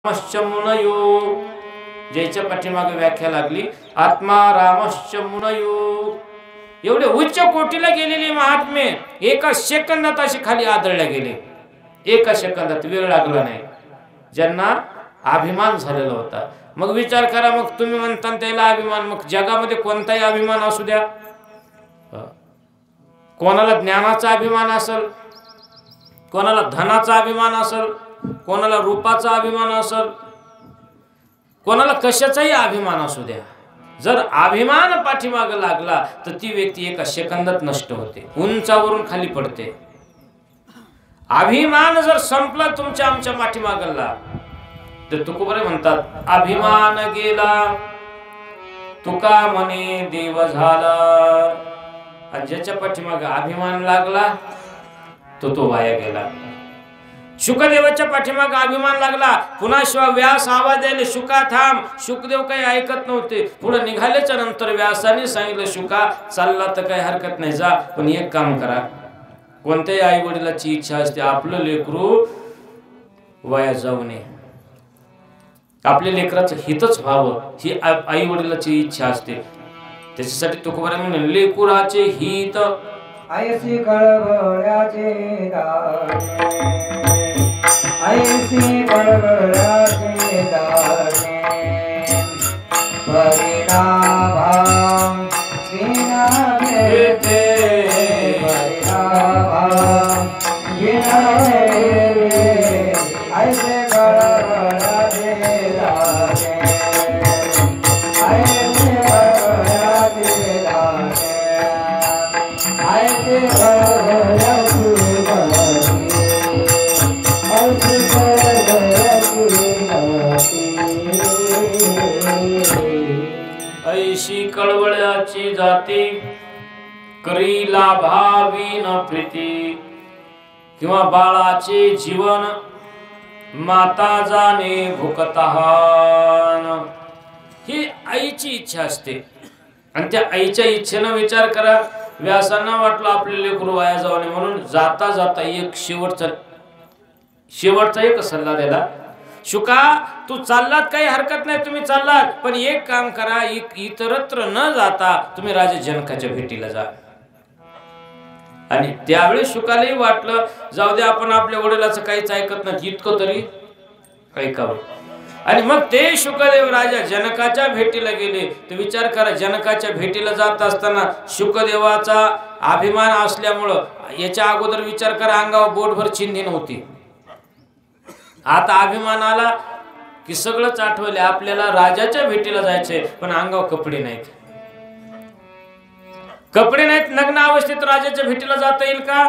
रामश्च मुनयो, ज्याच्या पाठीमागे व्याख्या लागली आत्मा रामश्च मुनयो. एवढे उच्च कोटीला गेलेले महात्मे एका सेकंदात असे खाली आदळल्या गेले. एका सेकंदात, वेळ लागला नाही. ज्यांना अभिमान झालेला होता. मग विचार करा, मग तुम्ही म्हणता त्याला अभिमान, मग जगामध्ये कोणताही अभिमान असू द्या, कोणाला ज्ञानाचा अभिमान असेल, कोणाला धनाचा अभिमान असेल, कोणाला रूपाचा अभिमान असेल, कोणाला कशाचाही अभिमान असू द्या, जर अभिमान पाठीमागे लागला तर ती व्यक्ती एका सेकंदात नष्ट होते, उंचावरून खाली पडते. अभिमान जर संपला तुमच्या आमच्या पाठीमागला तर तुकोबरे म्हणतात अभिमान गेला तुका म्हणे देव झाला. आणि ज्याच्या पाठीमागे अभिमान लागला तो वाया गेला. शुकदेवाच्या पाठीमागे अभिमान लागला. पुन्हा शिवा व्यास आवाज द्यायला शुका थांब. शुकदेव काही ऐकत नव्हते. पुढे निघाल्याच्या नंतर व्यासाने सांगितलं शुका चालला तर काही हरकत नाही, जा, पण एक काम करा. कोणत्याही आई वडिलाची इच्छा असते आपलं लेकरू वाया जाऊ नये, आपल्या लेकराचं हितच व्हावं, ही आई वडिलाची इच्छा असते. त्याच्यासाठी तुकोबरा म्हणे लेकुराचे हित ऐसी कळवळ्याचे दाणे, ऐसी कळवळ्याचे दाणे, परिणाम विना भेटे, परिणाम विना भेटे, ऐसे कळवळ्याचे दाणे, ऐसे कळवळ्याचे दाणे, ऐसे कळवळ्याचे दाणे, ऐसे कळवळ्याचे दाणे. ऐशी कळवळ्याची जाती करी लाभावी न प्रीती, किंवा बाळाचे जीवन माता जाणे भुकतहान, ही आईची इच्छा असते. आणि त्या आईच्या इच्छेनं विचार करा, व्यासांना वाटलं आपले लेकरू वाया जाऊ नये म्हणून जाता जाता एक शेवटचा एक सल्ला दिला. शुका तू चाललात काही हरकत नाही, तुम्ही चाललात, पण एक काम करा, इतरत्र न जाता तुम्ही राजा जनकाच्या भेटीला जा. आणि त्यावेळेस शुकालाही वाटलं जाऊ दे, आपण आपल्या वडिलाचं काहीच ऐकत नाही, इतकं तरी ऐकावं. आणि मग ते शुकदेव राजा जनकाच्या भेटीला गेले. तर विचार करा, जनकाच्या भेटीला जात असताना शुकदेवाचा अभिमान असल्यामुळं याच्या अगोदर विचार करा अंगावर बोटभर चिंधी नव्हती. आता अभिमान आला की सगळंच आठवले. आपल्याला राजाच्या भेटीला जायचंय पण अंगावर कपडे नाहीत, कपडे नाहीत, नग्न अवस्थेत राजाच्या भेटीला जाता येईल का?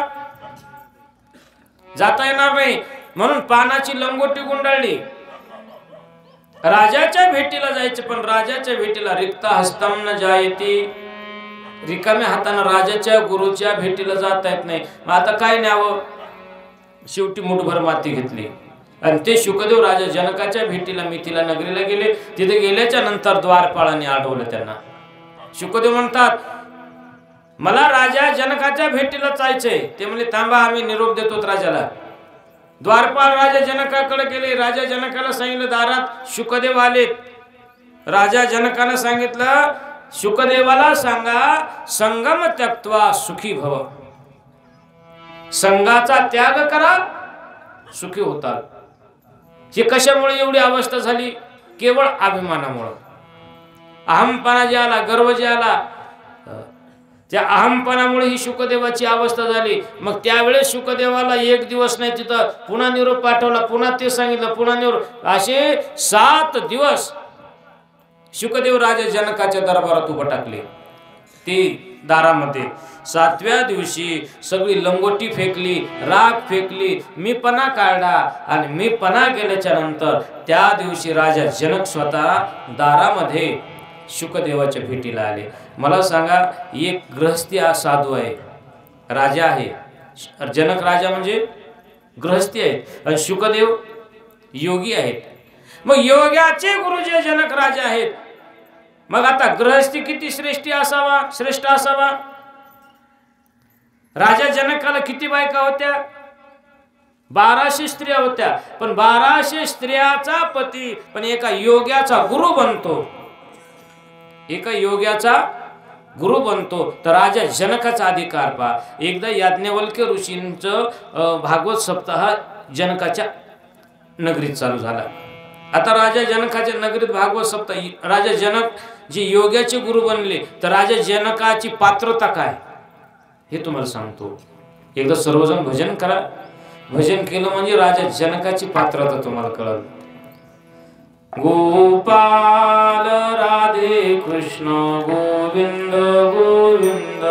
जाता येणार नाही. म्हणून पानाची लंगोटी गुंडाळली. राजाच्या भेटीला जायचे पण राजाच्या भेटीला रिक्त हस्ताम न जायते, रिकाम्या हाताने राजाच्या गुरुच्या भेटीला जाता येत नाही. मग आता काय न्यावं? शेवटी मुठभर माती घेतली आणि ते शुकदेव राजा जनकाच्या भेटीला मिथिला नगरीला गेले. तिथे गेल्याच्या नंतर द्वारपाळाने आढवलं त्यांना. शुकदेव म्हणतात मला राजा जनकाच्या भेटीला जायचंय. ते म्हणले थांबा, आम्ही निरोप देतो राजाला. द्वारपाल राजा जनकाकडे गेले. राजा जनकाला सांगितलं दारात शुकदेव आलेत. राजा जनकानं सांगितलं शुकदेवाला सांगा संगम त्यक्त्वा सुखी भव, संघाचा त्याग करा सुखी होतात. हे कशामुळे एवढी अवस्था झाली? केवळ अभिमानामुळे. अहमपणा जे आला, गर्व जे आला, त्या अहमपणामुळे ही शुकदेवाची अवस्था झाली. मग त्यावेळेस शुकदेवाला एक दिवस नाही, तिथं पुन्हा निरोप पाठवला, पुन्हा ते सांगितलं, पुन्हा निरोप. असे 7 दिवस शुकदेव राजा जनकाच्या दरबारात उभं टाकले. ते दारामध्ये 7व्या दिवशी सगळी लंगोटी फेकली, राख फेकली, मीपणा काढला. आणि मीपणा केल्याच्या नंतर त्या दिवशी राजा जनक स्वतः दारामध्ये शुकदेवाच्या भेटीला आले. मला सांगा, एक गृहस्थी साधू आहे, राजा आहे. जनक राजा म्हणजे गृहस्थी आहेत आणि शुकदेव योगी आहेत. मग योग्याचे गुरु जे जनक राजा आहेत, मग आता गृहस्थी किती श्रेष्ठ असावा? राजा जनकाला किती बायका होत्या? 1200 स्त्रिया होत्या, पण 1200 स्त्रियाचा पती पण एका योग्याचा गुरु बनतो, एका योग्याचा गुरु बनतो. तर राजा जनकाचा अधिकार पहा. एकदा याज्ञवल्क्य ऋषींचं भागवत सप्ताह जनकाच्या नगरीत चालू झाला. आता राजा जनकाच्या नगरीत भागवत सप्ताह, राजा जनक जे योग्याचे गुरु बनले, तर राजा जनकाची पात्रता काय हे तुम्हाला सांगतो. एकदा सर्वजण भजन करा. भजन केलं म्हणजे राजा जनकाची पात्रता तुम्हाला कळेल. गोपाल राधे कृष्ण गोविंद गोविंद,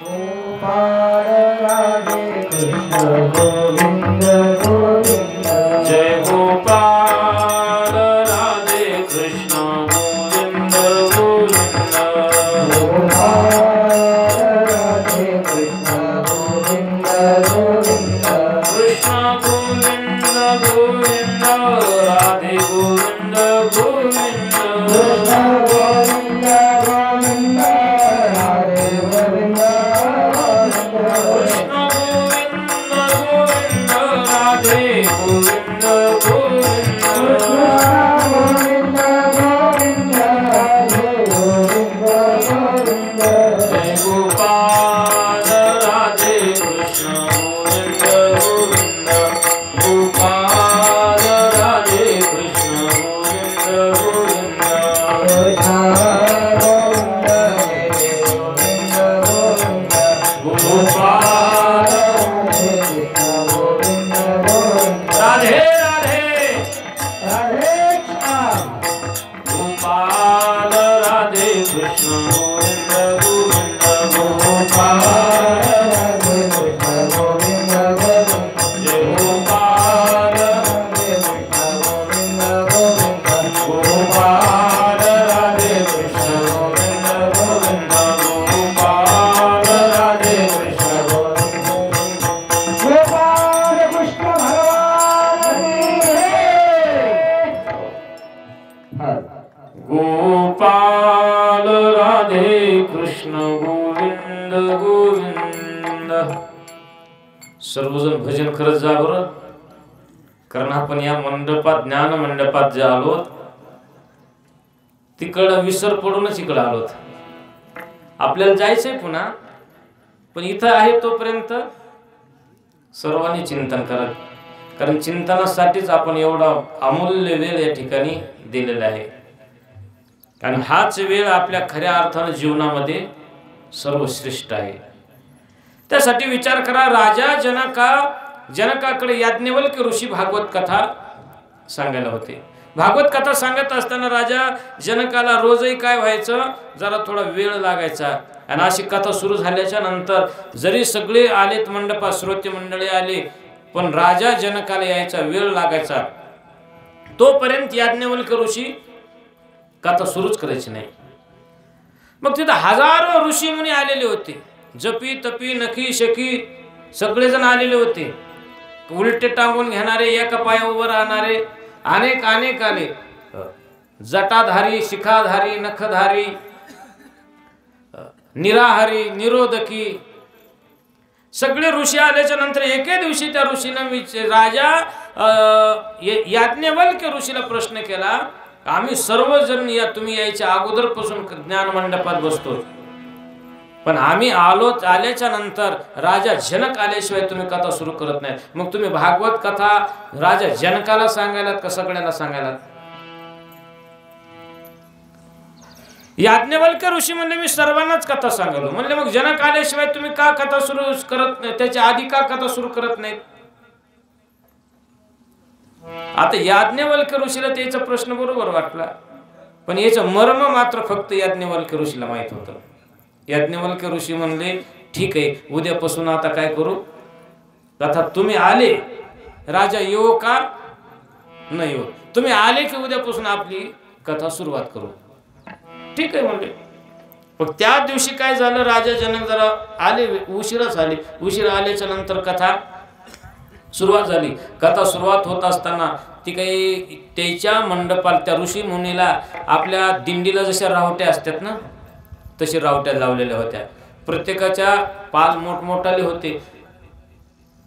गोपाल राधे कृष्ण गोविंद गोविंद, जय गोपाल राधे कृष्ण गोविंद गोविंद, गोपाल राधे कृष्ण गोविंद गोविंद, कृष्ण गोविंद गोविंद राधे गोविंद गोविंद, कृष्ण गोविंद गोविंद राधे गोविंद गोविंद, कृष्ण गोविंद गोविंद राधे गोविंद गोविंद, गोविंद गोविंद राधे गोविंद गोविंद, जय गोपाल राधे कृष्ण गोविंद गोविंद, गोपाल राधे कृष्ण गोविंद गोविंद, गोपाल राधे राधे, गोपाल राधे कृष्ण गोविंद गोविंद, गोपाल जय गोपाल गोपाल राधे कृष्ण गोविंद गोविंद, गोपाल राधे कृष्ण गोपाल कृष्ण भगवान गोपाल राधे कृष्ण गोविंद गोविंद. सर्वजण भजन करत जा बरं, कारण आपण या मंडपात ज्ञान मंडपात जे आलो तिकडं विसर पडूनच इकडं आलोत. आपल्याला जायचंय पुन्हा, पण इथं आहे तोपर्यंत सर्वांनी चिंतन करा, कारण चिंतनासाठीच आपण एवढा अमूल्य वेळ या ठिकाणी दिलेला आहे. आणि हाच वेळ आपल्या खऱ्या अर्थानं जीवनामध्ये सर्वश्रेष्ठ आहे. त्यासाठी विचार करा. राजा जनकाकडे याज्ञवल्क्य ऋषी भागवत कथा सांगायला होते. भागवत कथा सांगत असताना राजा जनकाला रोजही काय व्हायचं, जरा थोडा वेळ लागायचा. आणि अशी कथा सुरू झाल्याच्या नंतर जरी सगळे आलेत मंडपात, श्रोते मंडळी आले, पण राजा जनकाला यायचा वेळ लागायचा. तोपर्यंत याज्ञवल्क्य ऋषी कथा सुरूच करायची नाही. मग तिथं हजारो ऋषी मुनी आलेले होते. जपी तपी नखी शकी सगळेजण आलेले होते. उलटे टांगून घेणारे, एका पाया उभं राहणारे अनेक अनेक आले. जटाधारी, शिखाधारी, नखधारी, निराहारी, निरोधकी सगळे ऋषी आल्याच्या नंतर एके दिवशी त्या ऋषीने राजा याज्ञवल्क्य ऋषीला प्रश्न केला, आम्ही सर्वजण या तुम्ही यायच्या अगोदरपासून ज्ञान मंडपात बसतो, पण आम्ही आल्याच्या नंतर राजा जनक आल्याशिवाय तुम्ही कथा सुरू करत नाही. मग तुम्ही भागवत कथा राजा जनकाला सांगायलात का सगळ्यांना सांगायलात? याज्ञवल्क्य ऋषी म्हणले मी सर्वांनाच कथा सांगलो. म्हणले मग जनक आल्याशिवाय तुम्ही का कथा सुरू करत नाही, त्याच्या आधी का कथा सुरू करत नाहीत? आता याज्ञवल्क्य ऋषीला त्याचा प्रश्न बरोबर वाटला, पण याचं मर्म मात्र फक्त याज्ञवल्क्य ऋषीला माहित होतं. याज्ञवल्क्य ऋषी म्हणले ठीक आहे, उद्यापासून आता काय करू, कथा तुम्ही आले, राजा येऊ का नाही येऊ, तुम्ही आले की उद्यापासून आपली कथा सुरुवात करू. ठीक आहे म्हणले. पण त्या दिवशी काय झालं, राजा जनक जरा आले, उशिराच आले. उशिरा आल्याच्या नंतर कथा सुरुवात झाली. कथा सुरुवात होत असताना ती काही त्याच्या मंडपाला, त्या ऋषी मुनीला आपल्या दिंडीला जशा रावट्या असतात ना, तशी रावट्या लावलेल्या होत्या. प्रत्येकाच्या पाल मोठमोठाले होते.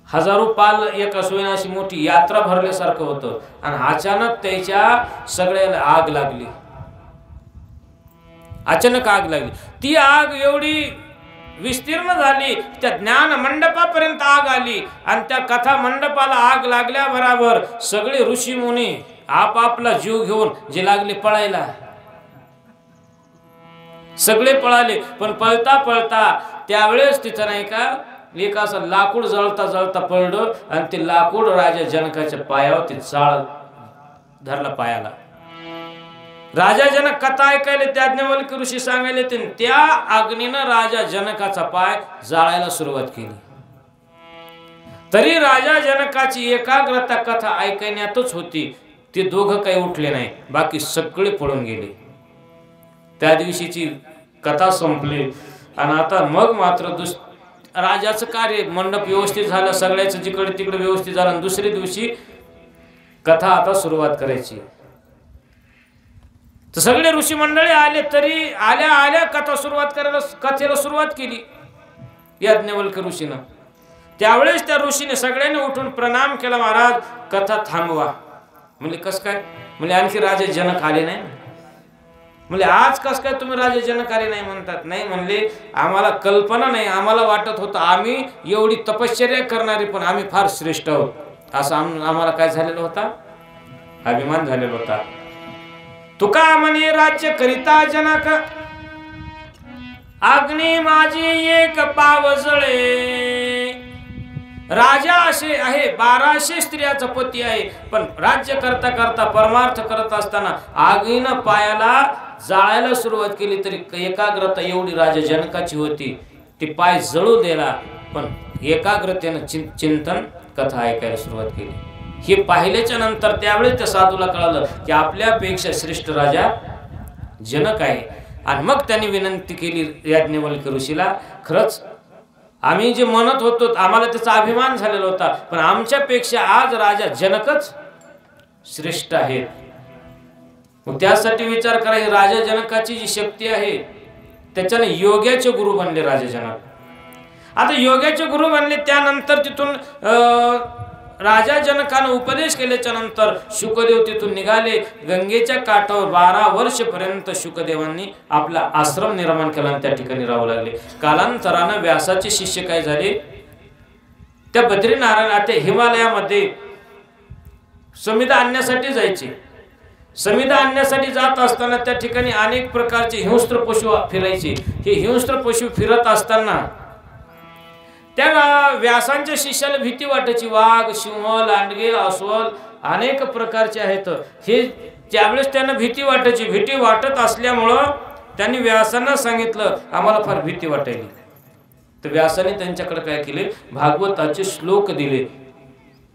हजारो पाल एक असोयना अशी मोठी यात्रा भरल्यासारखं होतं आणि अचानक त्याच्या सगळ्याला आग लागली. अचानक आग लागली. ती आग एवढी विस्तीर्ण झाली त्या ज्ञान मंडपापर्यंत आग आली आणि त्या कथा मंडपाला आग लागल्या बरोबर सगळे ऋषी मुनी आपापला जीव घेऊन जे लागले पळायला. सगळे पळाले पण पळता पळता त्यावेळेस तिथं नाही का एक असं लाकूड जळता जळता पडलं आणि ते लाकूड राजा जनकाच्या पायावर ते चाळ धरला पायाला. राजा जनक कथा ऐकायले त्याज्ञवल्क्य ऋषी सांगायले त्या अग्नीनं राजा जनकाचा पाय जाळायला सुरुवात केली. तरी राजा जनकाची एकाग्रता कथा ऐकण्यातच होती. ते दोघं काही उठले नाही, बाकी सगळे पळून गेले. त्या दिवशीची कथा संपली आणि आता मग मात्र राजाचं कार्य मंडप व्यवस्थित झालं, सगळ्याचं जिकडे तिकडे व्यवस्थित झालं आणि दुसऱ्या दिवशी कथा आता सुरुवात करायची. तर सगळे ऋषी मंडळी आले तरी आल्या आल्या कथेला सुरुवात केली याज्ञवल्क्य ऋषीनं. त्यावेळेस त्या ऋषीने सगळ्यांनी उठून प्रणाम केला. महाराज कथा थांबवा. म्हणजे कस काय? म्हणजे आणखी राजा जनक आले नाही. म्हणजे आज कस काय तुम्ही राजा जनक आले नाही म्हणतात? नाही म्हणले आम्हाला कल्पना नाही, आम्हाला वाटत होतं आम्ही एवढी तपश्चर्या करणारे पण आम्ही फार श्रेष्ठ आहोत असं आम्हाला काय झालेलं होता, अभिमान झालेला होता. तुका म्हणे राज्य करिता जनक अग्नी माझी एक पाव जळे. राजा असे आहे 1200 स्त्रियाचा पती आहे पण राज्य करता करता परमार्थ करत असताना आगीनं पायाला जाळायला सुरुवात केली. तरी एकाग्रता एवढी राजा जनकाची होती ती पाय जळू दिला पण एकाग्रतेनं चिंतन कथा ऐकायला सुरुवात केली. हे पाहिल्याच्या नंतर त्यावेळेस त्या साधूला कळालं की आपल्यापेक्षा श्रेष्ठ राजा जनक आहे. आणि मग त्यांनी विनंती केली याज्ञवल्क्य ऋषीला, खरंच आम्ही जे म्हणत होतो आम्हाला त्याचा अभिमान झालेला होता पण आमच्यापेक्षा आज राजा जनकच श्रेष्ठ आहेत. मग त्यासाठी विचार करा, ही राजा जनकाची जी शक्ती आहे त्याच्याने योग्याचे गुरु बनले राजा जनक. आता योग्याचे गुरु बनले त्यानंतर तिथून राजा जनकानं उपदेश केल्याच्या नंतर शुकदेव तिथून निघाले. गंगेच्या काठावर 12 वर्षपर्यंत शुकदेवांनी आपला आश्रम निर्माण केला आणि त्या ठिकाणी राहू लागले. कालांतरानं व्यासाचे शिष्य काय झाले, त्या बद्रीनारायण त्या हिमालयामध्ये समिधा आणण्यासाठी जायचे. समिधा आणण्यासाठी जात असताना त्या ठिकाणी अनेक प्रकारचे हिंस्त्र पशु फिरायचे. हे हिंस्त्र पशु फिरत असताना त्या व्यासांच्या शिष्याला भीती वाटायची. वाघ, सिंह, लांडगे, अस्वल अनेक प्रकारचे आहेत. हे त्यावेळेस त्यांना भीती वाटायची. भीती वाटत असल्यामुळं त्यांनी व्यासांना सांगितलं आम्हाला फार भीती वाटायली. तर व्यासाने त्यांच्याकडे काय केले, भागवताचे श्लोक दिले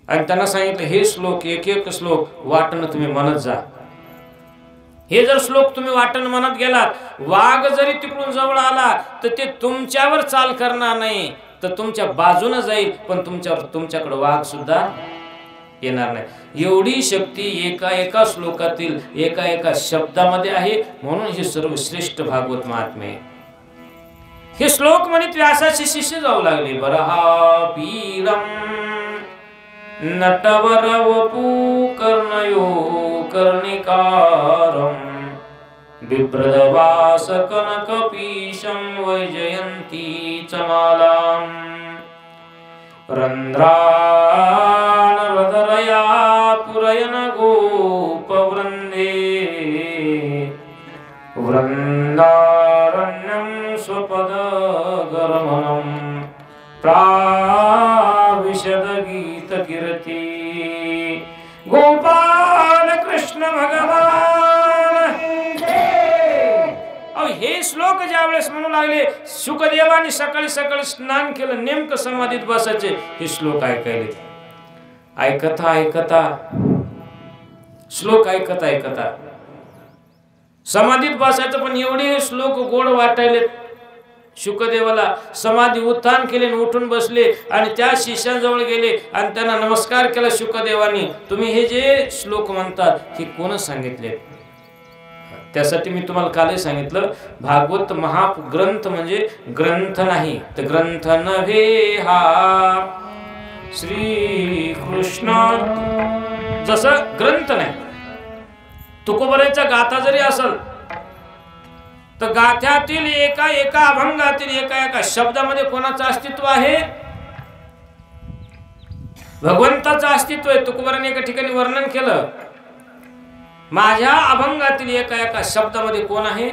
आणि त्यांना सांगितलं हे श्लोक एक एक श्लोक वाटणं तुम्ही म्हणत जा. हे जर श्लोक तुम्ही वाटण म्हणत गेलात, वाघ जरी तिकडून जवळ आला तर ते तुमच्यावर चाल करणार नाही, तर तुमच्या बाजूने जाईल पण तुमच्याकडे वाघ सुद्धा येणार नाही. एवढी शक्ती एका एका श्लोकातील एका एका शब्दामध्ये आहे. म्हणून हे सर्वश्रेष्ठ भागवत महात्म्य. हे श्लोक म्हणत व्यासाचे शिष्य जाऊ लागले. बरहा पीरम नटवर वपू कर्णयो कर्णिकारम बिभ्रदवास कनकपीशं वैजयन्ती च मालां रन्ध्रानरदरया पुरयन गोपवृन्दे वृन्दारण्यं स्वपदगर्मणं प्राविशद गीतकीर्ति. गोपाल कृष्ण भगवान हे श्लोक ज्यावेळेस म्हणू लागले, शुकदेवानी सकाळी सकाळी स्नान केलं, नेमकं समाधीत बसायचे. हे श्लोक ऐकायले. ऐकता ऐकता श्लोक ऐकता ऐकता समाधीत बसायचं पण एवढे हे श्लोक गोड वाटायले. शुकदेवाला समाधी उत्थान केले, उठून बसले आणि त्या शिष्यांजवळ गेले आणि त्यांना नमस्कार केला. शुकदेवानी तुम्ही हे जे श्लोक म्हणतात हे कोण सांगितले? त्यासाठी मी तुम्हाला कालही सांगितलं, भागवत महाग्रंथ म्हणजे ग्रंथ नाही तर ग्रंथ नव्हे हा, श्री कृष्ण. जसं ग्रंथ नाही, तुकोबरेचा गाथा जरी असल तर गाथ्यातील एका एका अभंगातील एका एका शब्दामध्ये कोणाचं अस्तित्व आहे? भगवंताचं अस्तित्व आहे. तुकोबराने एका ठिकाणी वर्णन केलं, माझ्या अभंगातील एका एका शब्दामध्ये कोण आहे?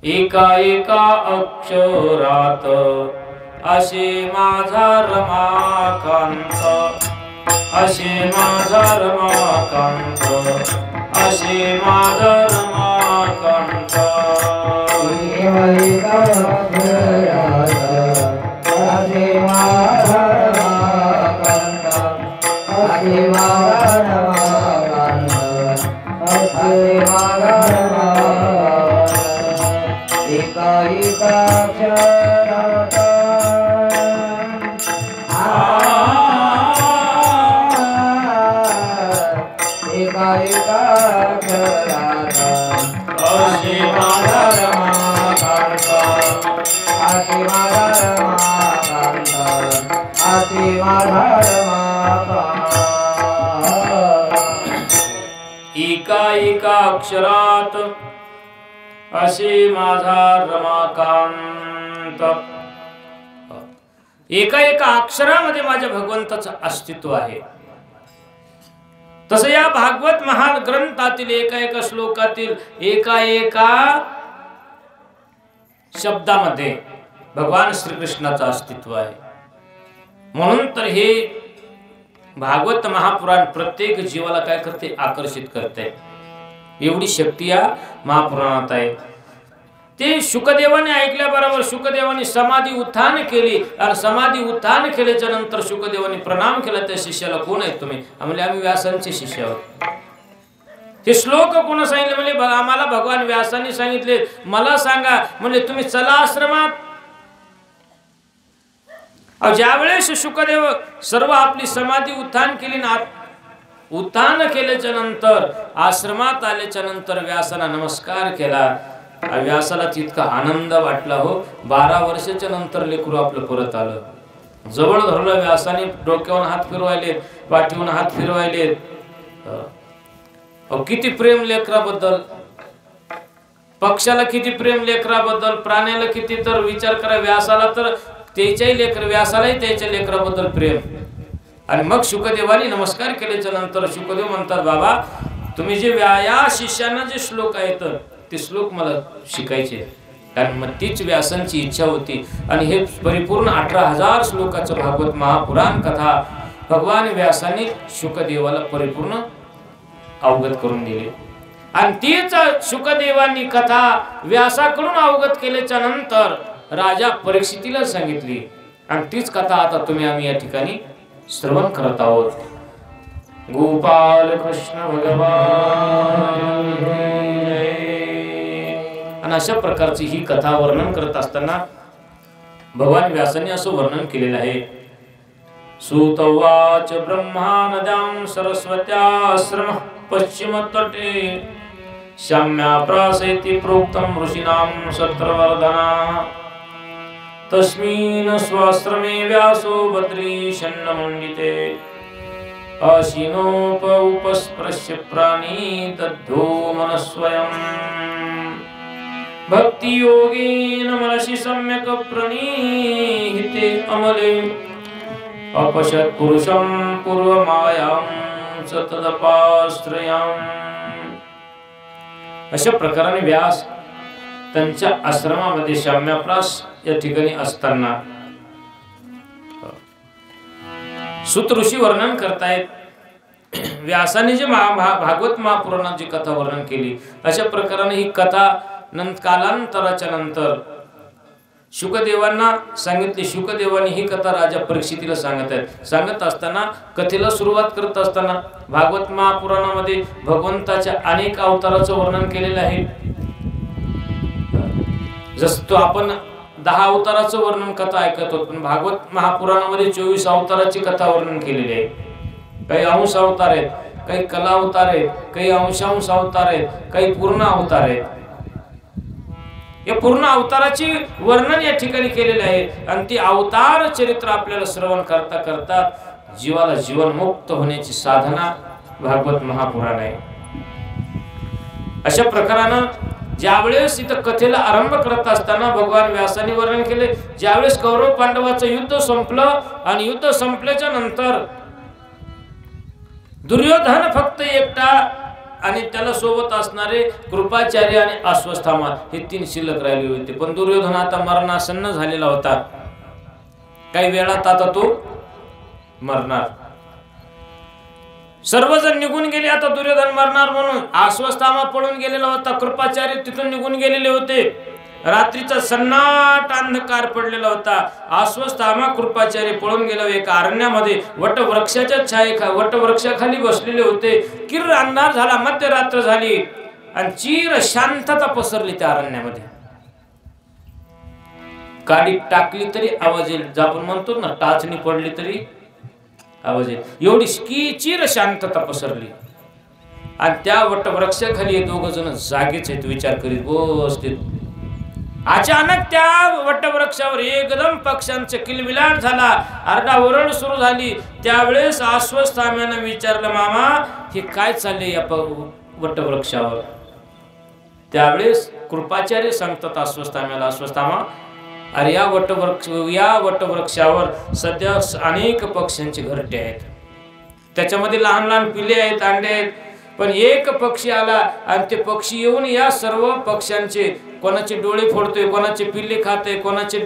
एका एका अक्षरात असे माझा रमाकांत, असे माझा रमाकांत, असे माझा रमाकांत. एका अक्षरात असे माझा रमाकांत, असे माझा रमाकांत, असे माझा रमाकांत. एका एका अक्षरात एका एका अक्षरात असे माझा रमाकांत, असे माझा रमाकांत, असे माझा रमाकांत. एका एका अक्षरात असे माझा रमाकांत. एका एका अक्षरामध्ये माझ्या भगवंताचं अस्तित्व आहे. तसं या भागवत महाग्रंथातील एका एका श्लोकातील एका एका शब्दामध्ये भगवान श्रीकृष्णाचं अस्तित्व आहे. म्हणून तर हे भागवत महापुराण प्रत्येक जीवाला काय करते? आकर्षित करते. एवढी शक्ती या महापुराणात आहे. ते शुकदेवाने ऐकल्याबरोबर शुकदेवाने समाधी उत्थान केली आणि समाधी उत्थान केल्याच्या नंतर शुकदेवाने प्रणाम केला त्या शिष्याला. कोण आहेत तुम्ही? आम्ही व्यासांचे शिष्य आहोत. हे श्लोक कोण सांगितले? म्हणजे आम्हाला भगवान व्यासांनी सांगितले. मला सांगा म्हणजे तुम्ही चला आश्रमात. ज्या वेळेस शुकदेव सर्व आपली समाधी उत्थान केली ना, उत्थान केल्याच्या नंतर आश्रमात आल्याच्या नंतर व्यासाला नमस्कार केला. व्यासाला तितका आनंद वाटला हो. 12 वर्षाच्या नंतर लेकरू आपलं परत आलं. जवळ धरलं व्यासाने, डोक्यावर हात फिरवायले, पाठीवरून हात फिरवायले. किती प्रेम लेकराबद्दल, पक्षाला किती प्रेम लेकराबद्दल, प्राण्याला किती. तर विचार करा, व्यासाला तर त्याच्याही लेकर, व्यासालाही त्याच्या लेकराबद्दल प्रेम. आणि मग शुकदेवानी नमस्कार केल्याच्या नंतर शुकदेव म्हणतात, बाबा तुम्ही जे या शिष्यांना जे श्लोक आहेत ते श्लोक मला शिकायचे. कारण मग तीच व्यासांची इच्छा होती. आणि हे परिपूर्ण 18,000 श्लोकाचं भागवत महापुराण कथा भगवान व्यासाने शुकदेवाला परिपूर्ण अवगत करून दिली. आणि तीच शुकदेवांनी कथा व्यासाकडून अवगत केल्याच्या नंतर राजा परीक्षितीला सांगितली. आणि तीच कथा आता आम्ही या ठिकाणी श्रवण करत आहोत. गोपाल कृष्ण भगवान. आणि अशा प्रकारची ही कथा वर्णन करत असताना भगवान व्यासांनी असं वर्णन केलेलं आहे. सुतवाच ब्रह्मा नद्यां सरस्वत्याश्रम पश्चिम तटे शाम्या प्रासेति प्रोक्तम ऋषीणां सत्रवर्धना तस्मिन् स्वाश्रमे व्यासो बद्रीशन्नमण्डिते आशीनोप उपस्पृश्य प्राणी दद्धो मनस्वयम् भक्ति योगेन मनसि सम्यक् प्रणीहिते अमले अपश्यत् पुरुषं पूर्वमायां सतदपाश्रयाम्. अशा प्रकारे व्यास त्यांच्या आश्रमामध्ये शाम्याप्रास या ठिकाणी असताना सूत ऋषी वर्णन करतायत. व्यासाने जे भागवत महापुराणाची कथा वर्णन केली, अशा प्रकारे ही कथा कालांतराच्या नंतर शुकदेवांना सांगितली. शुकदेवांनी ही कथा राजा परीक्षितीला सांगत आहेत. सांगत असताना कथेला सुरुवात करत असताना भागवत महापुराणामध्ये भगवंताच्या अनेक अवताराचं वर्णन केलेलं आहे. जसं तो आपण 10 अवताराचं वर्णन कथा ऐकत होतो, पण भागवत महापुराणामध्ये 24 अवताराची कथा वर्णन केलेली आहे. काही अंश अवतार आहेत, काही कला अवतार आहेत, काही अंशांश अवतार आहेत, काही पूर्ण अवतार आहेत. या पूर्ण अवताराची वर्णन या ठिकाणी केलेले आहे आणि ती अवतार चरित्र आपल्याला श्रवण करता करता जीवाला जीवनमुक्त होण्याची साधना भागवत महापुराण आहे. अशा प्रकारानं ज्यावेळेस इथं कथेला आरंभ करत असताना भगवान व्यासाने वर्णन केले, ज्यावेळेस कौरव पांडवाचं युद्ध संपलं आणि युद्ध संपल्याच्या नंतर दुर्योधन फक्त एकटा आणि त्याला सोबत असणारे कृपाचार्य आणि अश्वत्थामा हे 3 शिल्लक राहिले होते. पण दुर्योधन आता मरणासन्न झालेला होता. काही वेळात आता तो मरणार. सर्वजण निघून गेले. आता दुर्योधन मरणार म्हणून अश्वत्थामा पळून गेलेला होता. कृपाचार्य तिथून निघून गेलेले होते. रात्रीचा सन्नाट अंधकार पडलेला होता. अश्वत्थामा कृपाचार्य पळून गेले. एका अरण्यामध्ये वटवृक्षाच्या वटवृक्षाखाली बसलेले होते. किर्र अंधार झाला. मध्यरात्र झाली आणि चिर शांतता पसरली त्या अरण्यामध्ये. काडी टाकली तरी आवाज येईल. आपण म्हणतो ना टाचणी पडली तरी आवाज येईल. एवढी चिर शांतता पसरली आणि त्या वटवृक्षाखाली 2 जण जागेच आहेत. विचार करीत बसतील. अचानक त्या वटवृक्षावर एकदम पक्ष्यांचा किलबिलाट झाला. आरडाओरड सुरू झाली. त्यावेळेस अश्वत्थाम्याने विचारलं, मामा हे काय चालले या वटवृक्षावर? त्यावेळेस कृपाचार्य सांगतात अश्वत्थाम्याला, अश्वत्थामा अरे या वटवृक्षावर सध्या अनेक पक्ष्यांचे घरटे आहेत. त्याच्यामध्ये लहान लहान पिल्ले आहेत, अंडे आहेत. पण एक पक्षी आला आणि ते पक्षी येऊन या सर्व पक्ष्यांचे कोणाचे डोळे फोडतोय, कोणाचे पिल्ले खाते, कोणाचे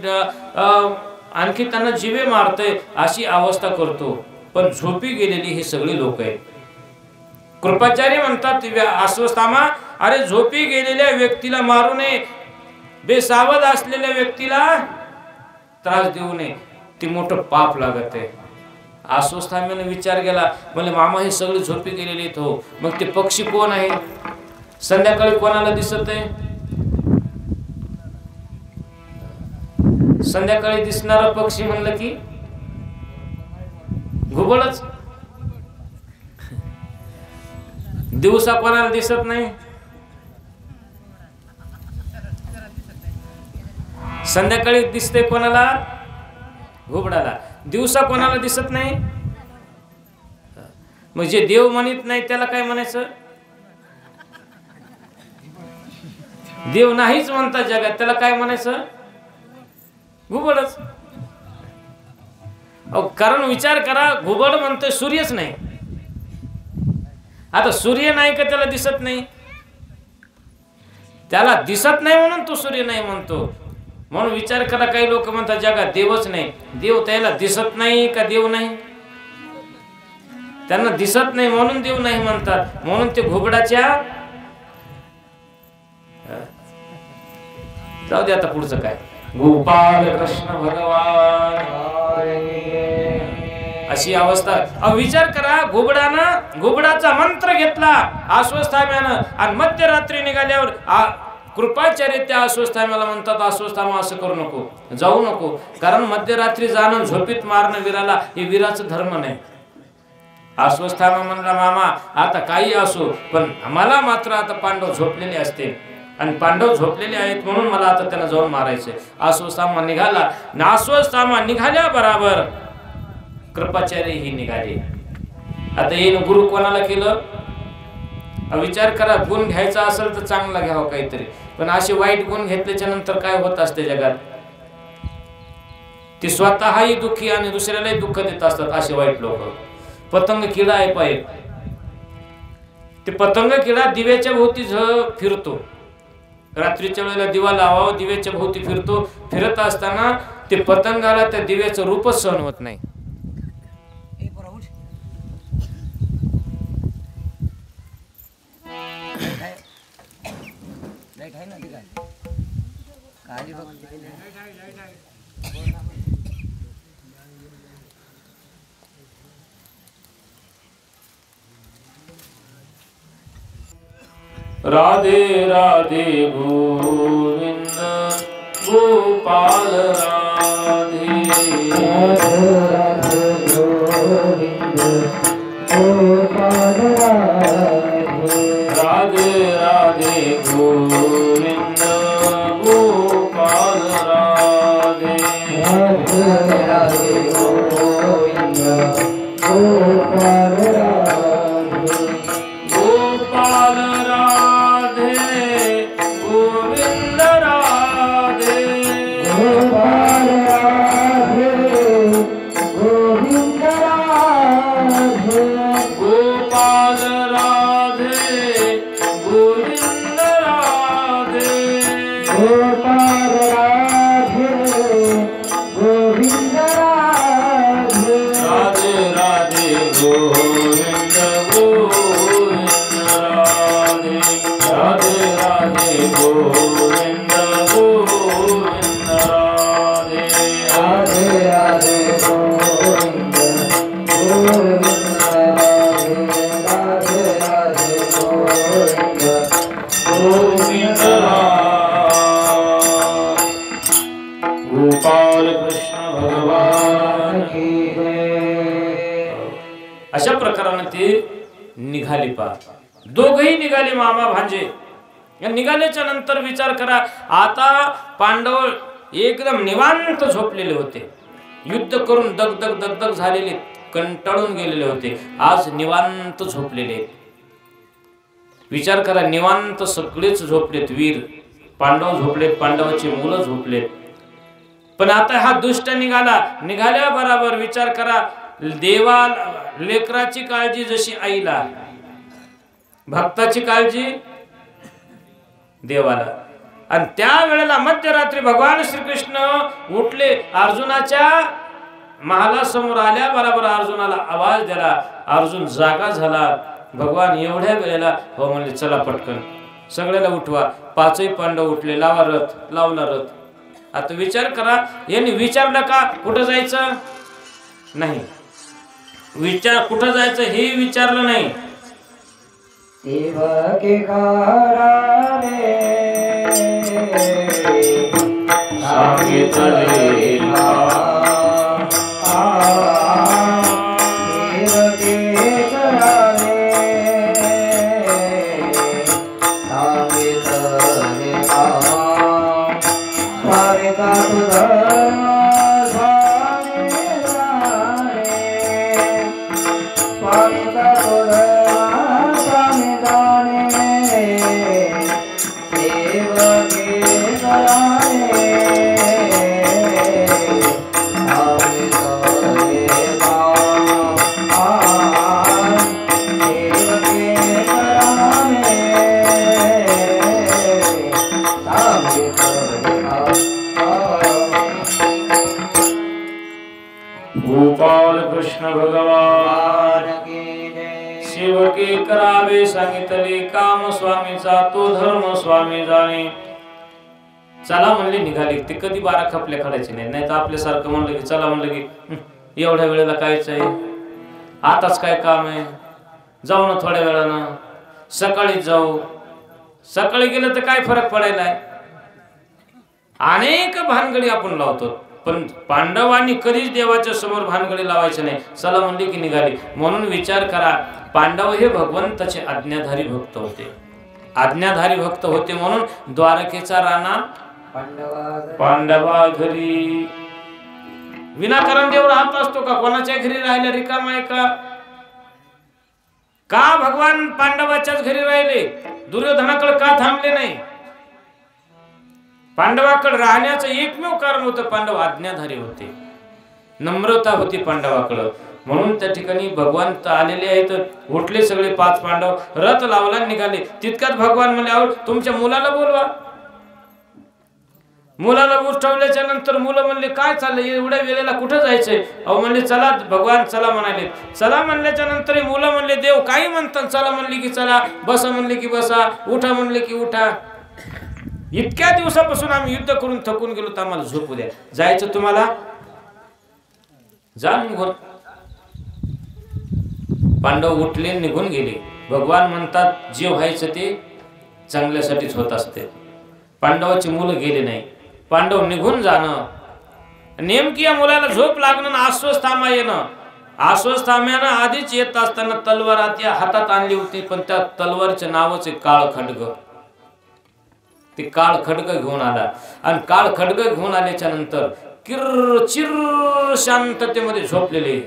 आणखी त्यांना जिवे मारतोय, अशी अवस्था करतो. पण झोपी गेलेली हे सगळे लोक आहेत. कृपाचार्य म्हणतात अश्वत्थामा अरे झोपी गेलेल्या व्यक्तीला मारू नये, बेसावध असलेल्या व्यक्तीला त्रास देऊ नये, ते मोठं पाप लागत आहे. अश्वत्थाम्याने विचार केला, म्हणजे मामा हे सगळे झोपी गेलेले आहेत. हो, मग ते पक्षी कोण आहे? संध्याकाळी कोणाला दिसत आहे? संध्याकाळी दिसणारा पक्षी म्हणलं की घुबडच. दिवसा कोणाला दिसत नाही. संध्याकाळी दिसते कोणाला? घुबडाला. दिवसा कोणाला दिसत नाही. मग जे देव म्हणत नाही त्याला काय म्हणायचं? देव नाहीच म्हणतात जगात, त्याला काय म्हणायचं? घुबडच. कारण विचार करा, घुबड म्हणतोय सूर्यच नाही. आता सूर्य नाही का त्याला दिसत नाही? त्याला दिसत नाही म्हणून तो सूर्य नाही म्हणतो. म्हणून विचार करा, काही लोक म्हणतात जगात देवच नाही. देव त्याला दिसत नाही का देव नाही? त्यांना दिसत नाही म्हणून देव नाही म्हणतात. म्हणून ते घुबडाच्या जाऊ दे. आता पुढचं काय? गोपाल कृष्ण भगवान अशी अवस्था. विचार करा, घुबडाचा मंत्र घेतला अश्वत्थाम्यानं आणि मध्यरात्री निघाल्यावर कृपाचार्य त्या अश्वत्थाम्याला म्हणतात, अश्वत्थामा असं करू नको, जाऊ नको. कारण मध्यरात्री जाणं, झोपीत मारणं वीराला हे वीराचं धर्म नाही. अश्वत्थामा म्हणला, मामा आता काही असो पण मला मात्र आता पांडव झोपलेले असते आणि पांडव झोपलेले आहेत म्हणून मला आता त्यांना जाऊन मारायचे. अश्वत्थामा निघाला. अश्वत्थामा निघाल्या बराबर कृपाचार्य ही निघाले. आता येईन गुरु कोणाला केलं? विचार करा, गुण घ्यायचा असेल तर चांगला घ्यावा काहीतरी, पण असे वाईट गुण घेतल्याच्या नंतर काय होत असते जगात? ते स्वतःही दुःखी आणि दुसऱ्यालाही दुःख देत असतात असे वाईट लोक. पतंग किडा आहे पाहिजे. ते पतंग किडा दिव्याच्या भोवती फिरतो. रात्रीच्या वेळेला दिवा लावावा, दिव्याच्या भोवती फिरतो. फिरत असताना ते पतंगाला त्या दिव्याचं रूपच सहन होत नाही. राधे राधे गोविंद गोपाल राधे राधे गोविंद गोपाल राधे राधे राधे गोविंद गोपाल गोपाल राधे गोविंद राधे राधे राधे गोविंद गोविंद राधे राधे राधे गोविंद गोविंद राधे राधे राधे गोविंद गोविंद राधे राधे राधे गोविंद गोविंद गोपाल कृष्ण भगवान की जय अशा प्रकाराने ते निघाले पा दोघही निघाले मामा भांजे या निघाल्याच्या नंतर विचार करा आता पांडव एकदम निवांत झोपलेले होते युद्ध करून दगदग दगदग झालेले कंटाळून गेलेले होते आज निवांत झोपलेले विचार करा निवांत सगळेच झोपलेत वीर पांडव झोपलेत पांडवाची मुलं झोपलेत पण आता हा दुष्ट निघाल्या बरोबर विचार करा देवा लेकराची काळजी जशी आईला भक्ताची काळजी देवाला आणि त्या वेळेला मध्यरात्री भगवान श्रीकृष्ण उठले अर्जुनाच्या महालासमोर आल्या बरोबर अर्जुनाला आवाज दिला अर्जुन जागा झाला भगवान एवढ्या वेळेला हो म्हणले चला पटकन सगळ्याला उठवा पाचही पांडव उठले लावा रथ लावला रथ आता विचार करा यांनी विचारलं का कुठं जायचं नाही विचार कुठं जायचं हे विचारलं नाही देवकी काराने सांगितले देवकी कराने सांगितले स्वामिता धर्म स्वामिता गोपाल कृष्ण भगवान शिव के करावे सांगितले काम स्वामीचा तो धर्म स्वामी जाणे चला म्हणले निघाले ते कधी बारा खपल्या काढायचे नाही तर आपल्यासारखं म्हणलं की चला म्हणलं की एवढ्या वेळेला कायच आहे आताच काय काम आहे जाऊ ना थोड्या वेळानं सकाळी जाऊ सकाळी गेलं तर काय फरक पडायला अनेक भानगडी आपण लावतो पण पांडवांनी कधीच देवाच्या समोर भानगडी लावायचे नाही चला म्हणले की निघाले म्हणून विचार करा पांडव हे भगवंताचे आज्ञाधारी भक्त होते आज्ञाधारी भक्त होते म्हणून द्वारकेचा राणा पांडवा घरी विनाकारण देव राहत असतो का कोणाच्या घरी राहिला रिकाम आहे का भगवान पांडवाच्याच घरी राहिले दुर्योधनाकडे का थांबले नाही पांडवाकडे राहण्याचं एकमेव कारण होतं पांडव आज्ञाधारी होते नम्रता होती पांडवाकडे म्हणून त्या ठिकाणी भगवान आलेले आहेत उठले सगळे पाच पांडव रथ लावला निघाले तितक्यात भगवान म्हणले अहो तुमच्या मुलाला बोलवा मुलाला उठवल्याच्या नंतर मुलं म्हणले काय चाललंय एवढ्या वेळेला कुठं जायचंय अहो म्हणले चला भगवान चला म्हणाले चला म्हणल्याच्या नंतर मुलं म्हणले देव काही म्हणतात चला म्हणले की चला बसा म्हणले की बसा उठा म्हणले की उठा इतक्या दिवसापासून आम्ही युद्ध करून थकून गेलो तर आम्हाला झोपू द्या जायचं तुम्हाला जा निघून पांडव उठले निघून गेले भगवान म्हणतात जे व्हायचं ते चांगल्यासाठीच होत असते पांडवाची मुलं गेले नाही पांडव निघून जाणं नेमकी या मुलाला झोप लागणं आश्वस्थामा येणं आश्वस्थाम्यानं आधीच येत असताना तलवार या हातात आणली होती पण त्या तलवारचं नावच आहे काळ खड्ग ते काळ खड्ग घेऊन आला आणि काळ खड्ग घेऊन आल्याच्या नंतर किर चिर शांततेमध्ये झोपलेले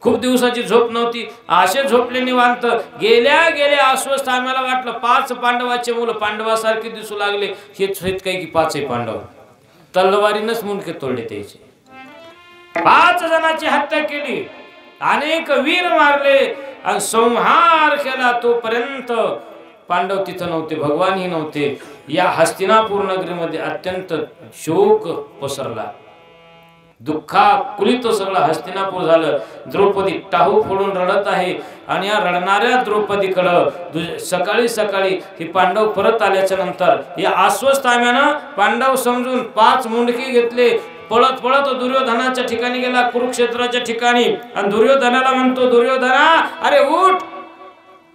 खूप दिवसाची झोप नव्हती असे झोपले निवांत गेल्या गेल्या अस्वस्थ आम्हाला वाटलं पाच पांडवाचे मुलं पांडवासारखे दिसू लागले हेच काही की पाचही पांडव तलवारीनच मुंडके तोडले त्याचे 5 जणांची हत्या केली अनेक वीर मारले आणि संहार केला तोपर्यंत पांडव तिथं नव्हते, भगवानही नव्हते. या हस्तिनापूर नगरीमध्ये अत्यंत शोक पसरला, दुःखाकुलित सगळं हस्तिनापूर झालं. द्रौपदी टाहू फोडून रडत आहे आणि या रडणाऱ्या द्रौपदीकडं सकाळी सकाळी ही पांडव परत आल्याच्या नंतर या अश्वत्थाम्यानं पांडव समजून 5 मुंडके घेतले. पळत पळत दुर्योधनाच्या ठिकाणी गेला, कुरुक्षेत्राच्या ठिकाणी, आणि दुर्योधनाला म्हणतो, दुर्योधना अरे उठ,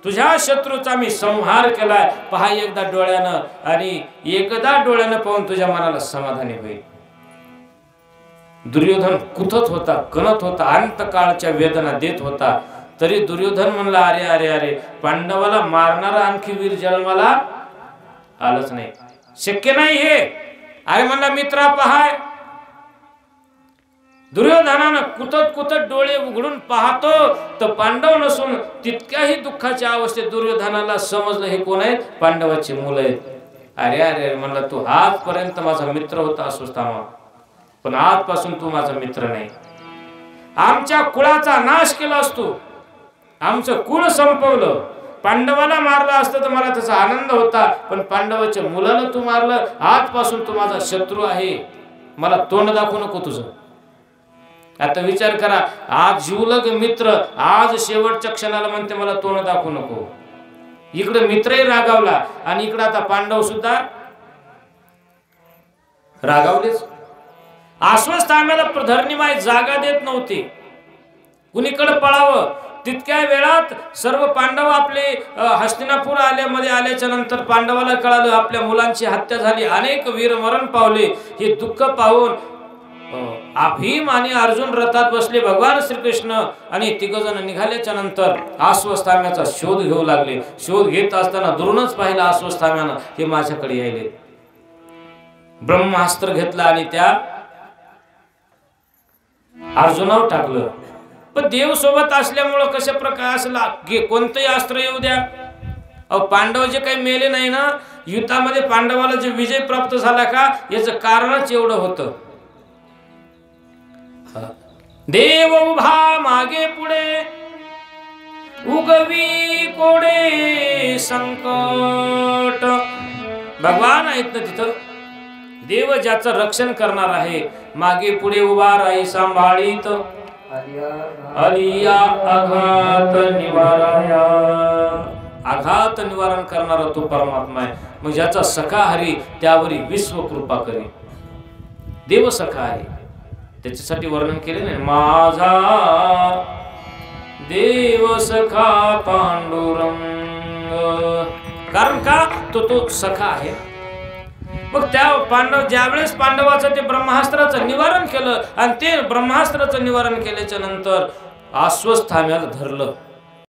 तुझ्या शत्रूचा मी संहार केलाय, पहा एकदा डोळ्यानं, आणि एकदा डोळ्यानं पाहून तुझ्या मनाला समाधानी होईल. दुर्योधन कुथत होता, कणत होता, अंतकाळच्या वेदना देत होता. तरी दुर्योधन म्हणला, अरे अरे अरे, पांडवाला मारणारा आणखी वीर जन्माला आलंच नाही, शक्य नाही हे. अरे म्हणला मित्रा पहाय. दुर्योधनानं कुतत कुतत डोळे उघडून पाहतो तर पांडव नसून तितक्याही दुःखाच्या अवस्थेत दुर्योधनाला समजलं हे कोण आहेत, पांडवाची मुलं आहेत. अरे अरे म्हणला, तू आजपर्यंत माझा मित्र होता अश्वत्थामा, पण आजपासून तू माझा मित्र नाही. आमच्या कुळाचा नाश केलास तू, आमचं कुळ संपवलं. पांडवाला मारलं असतं तर मला त्याचा आनंद होता, पण पांडवाच्या मुलाला तू मारलं. आजपासून तू माझा शत्रू आहे, मला तोंड दाखवू नको तुझं. आता विचार करा, आज जीवलग मित्र आज शेवटच्या क्षणाला म्हणते मला तोंड दाखवू नको. इकडे मित्रही रागावला आणि इकडे आता पांडव सुद्धा रागावलेच. अश्वत्थाम्याला धरणीमाय जागा देत नव्हती, कुणीकडे पळावं. तितक्या वेळात सर्व पांडव आपले हस्तिनापूर आल्याच्या नंतर पांडवाला कळालं आपल्या मुलांची हत्या झाली, अनेक वीर मरण पावले. हे दुःख पाहून भीम आणि अर्जुन रथात बसले, भगवान श्रीकृष्ण आणि तिघजण निघाल्याच्या नंतर अश्वत्थाम्याचा शोध घेऊ लागले. शोध घेत असताना दुरूनच पाहिला अश्वत्थाम्यानं, हे माझ्याकडे यायले. ब्रह्मास्त्र घेतला आणि त्या अर्जुनावर टाकलं. पण देव सोबत असल्यामुळं कशा प्रकार असला कोणतंही अस्त्र येऊ द्या, पांडव जे काही मेले नाही ना युद्धामध्ये, पांडवाला जे विजय प्राप्त झाला का, याचं कारणच एवढं होतं. देव उभा मागे पुढे, उगवी कोडे संकट. भगवान आहेत ना तिथं, देव ज्याचं रक्षण करणार आहे, मागे पुढे उभा राही सांभाळीत, अलिया आघात निवाराया. आघात निवारण करणारा तो परमात्मा आहे. मग ज्याचा सखा हरी त्यावरी विश्व कृपा करी. देव सखा आहे, त्याच्यासाठी वर्णन केले नाही, माझा देव सखा पांडुरंग. कारण का तो सखा आहे. मग त्या पांडव ज्यावेळेस पांडवाचं ते ब्रह्मास्त्राचं निवारण केलं आणि ते ब्रह्मास्त्राचं निवारण केल्याच्या नंतर अश्वत्थाम्याला धरलं.